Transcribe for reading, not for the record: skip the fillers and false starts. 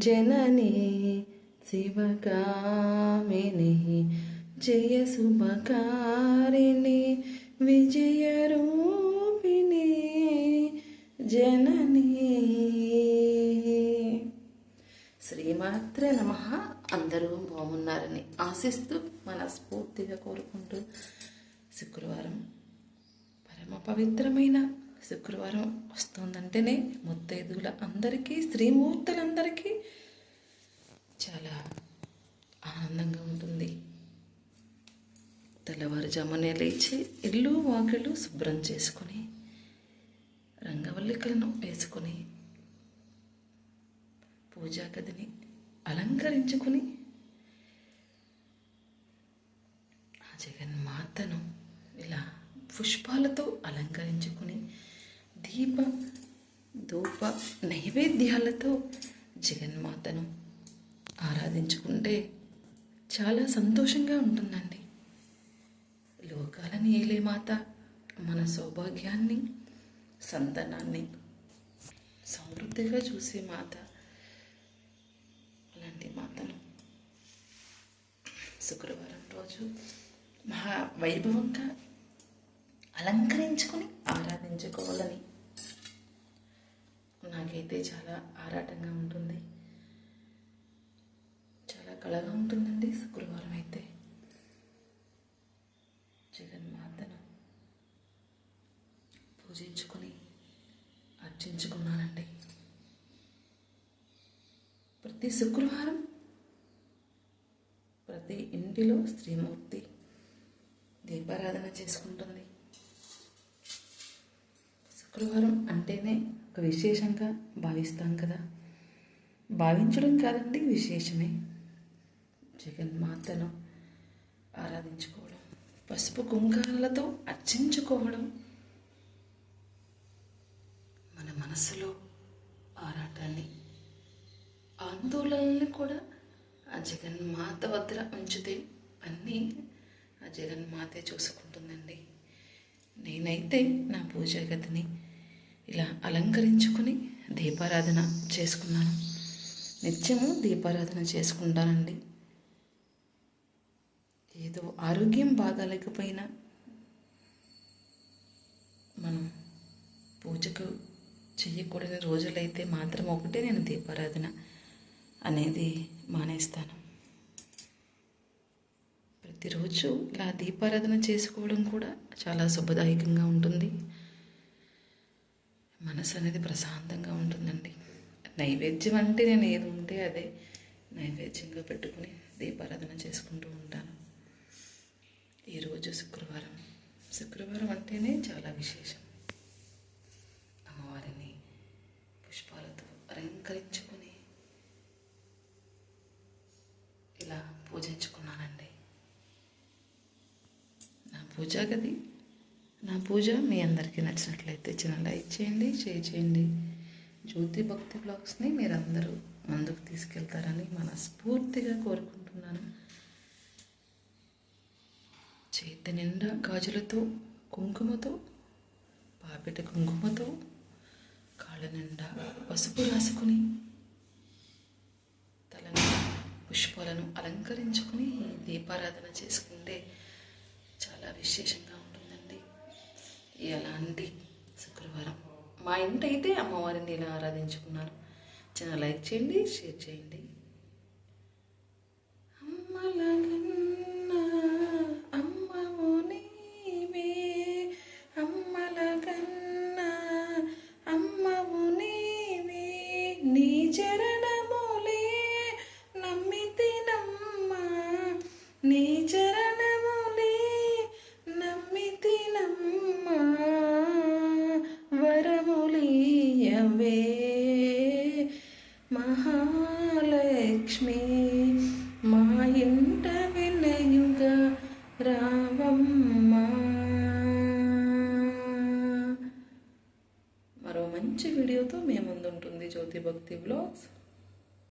जननी शिवकामिनी जय शुभकारिणी विजयरूपिणी जननी। శ్రీమాత్రే నమః. అందరూ బాగున్నారని ఆశిస్తూ మనస్ఫూర్తిగా కోరుకుంటూ శుక్రవారం పరమ పవిత్రమైన శుక్రవారం వస్తుందంటేనే ముత్తైదువుల అందరికీ శ్రీమూర్తులందరికీ చాలా ఆనందంగా ఉంటుంది. తెల్లవారుజామునే లేచి ఇల్లు వాకిళ్ళు శుభ్రం చేసుకొని రంగవల్లికలను వేసుకొని పూజా గదిని అలంకరించుకుని ఆ జగన్మాతను ఇలా పుష్పాలతో అలంకరించుకుని దీప ధూప నైవేద్యాలతో జగన్మాతను ఆరాధించుకుంటే చాలా సంతోషంగా ఉంటుందండి. లోకాలని ఏలే మాత మన సౌభాగ్యాన్ని సంతానాన్ని సమృద్ధిగా చూసే మాత. అలాంటి మాతను శుక్రవారం రోజు మహా వైభవంగా అలంకరించుకొని ఆరాధించుకోవాలని నాకైతే చాలా ఆరాటంగా ఉంటుంది, చాలా కళగా ఉంటుందండి. శుక్రవారం అయితే జగన్మాతను పూజించుకొని అర్చించుకున్నానండి. ప్రతి శుక్రవారం ప్రతి ఇంటిలో శ్రీమూర్తి దీపారాధన చేసుకుంటుంది. శుక్రవారం అంటేనే ఒక విశేషంగా భావిస్తాం కదా. భావించడం కాదండి, విశేషమే. జగన్మాతను ఆరాధించుకోవడం, పసుపు కుంకాలతో అర్చించుకోవడం, మన మనసులో ఆరాటాన్ని ఆందోళనల్ని కూడా ఆ జగన్మాత వద్ద ఉంచితే అన్నీ ఆ జగన్మాతే చూసుకుంటుందండి. నేనైతే నా పూజా గదిని ఇలా అలంకరించుకొని దీపారాధన చేసుకున్నాను. నిత్యము దీపారాధన చేసుకుంటానండి. ఏదో ఆరోగ్యం బాగాలేకపోయినా మనం పూజకు చెయ్యకూడని రోజులైతే మాత్రం ఒకటే నేను దీపారాధన అనేది మానేస్తాను. ప్రతిరోజు ఇలా దీపారాధన చేసుకోవడం కూడా చాలా శుభదాయకంగా ఉంటుంది. మనసు అనేది ప్రశాంతంగా ఉంటుందండి. నైవేద్యం అంటే నేను ఏది ఉంటే అదే నైవేద్యంగా పెట్టుకుని దీపారాధన చేసుకుంటూ ఉంటాను. ఈరోజు శుక్రవారం అంటేనే చాలా విశేషం. అమ్మవారిని పుష్పాలతో అలంకరించుకొని ఇలా పూజించుకున్నానండి. నా పూజ మీ అందరికీ నచ్చినట్లయితే చిన్న లైక్ చేయండి, షేర్ చేయండి. జ్యోతి భక్తి బ్లాగ్స్ని మీరందరూ ముందుకు తీసుకెళ్తారని మనస్ఫూర్తిగా కోరుకుంటున్నాను. చేతి నిండా గాజులతో కుంకుమతో, పాపిట కుంకుమతో, కాళ్ళ నిండా పసుపు రాసుకుని, తలని పుష్పాలను అలంకరించుకుని దీపారాధన చేసుకుంటే చాలా విశేషంగా ఉంటుందండి. ఎలాంటి శుక్రవారం మా ఇంటి అయితే అమ్మవారిని ఇలా ఆరాధించుకున్నారు. చిన్న లైక్ చేయండి, షేర్ చేయండి. అమ్మలగన్నా అమ్మవు నీవే, అమ్మలగన్నా అమ్మవు నీవే, నీ చరణములే నమ్మితినమ్మా, నీ చరణములే నమ్మితినమ్మా, వరములియవే మహాలక్ష్మి, మా ఇంట వినయుగా రావమ్మా. మరో మంచి వీడియోతో మీ ముందు ఉంటుంది జ్యోతి భక్తి బ్లాగ్స్.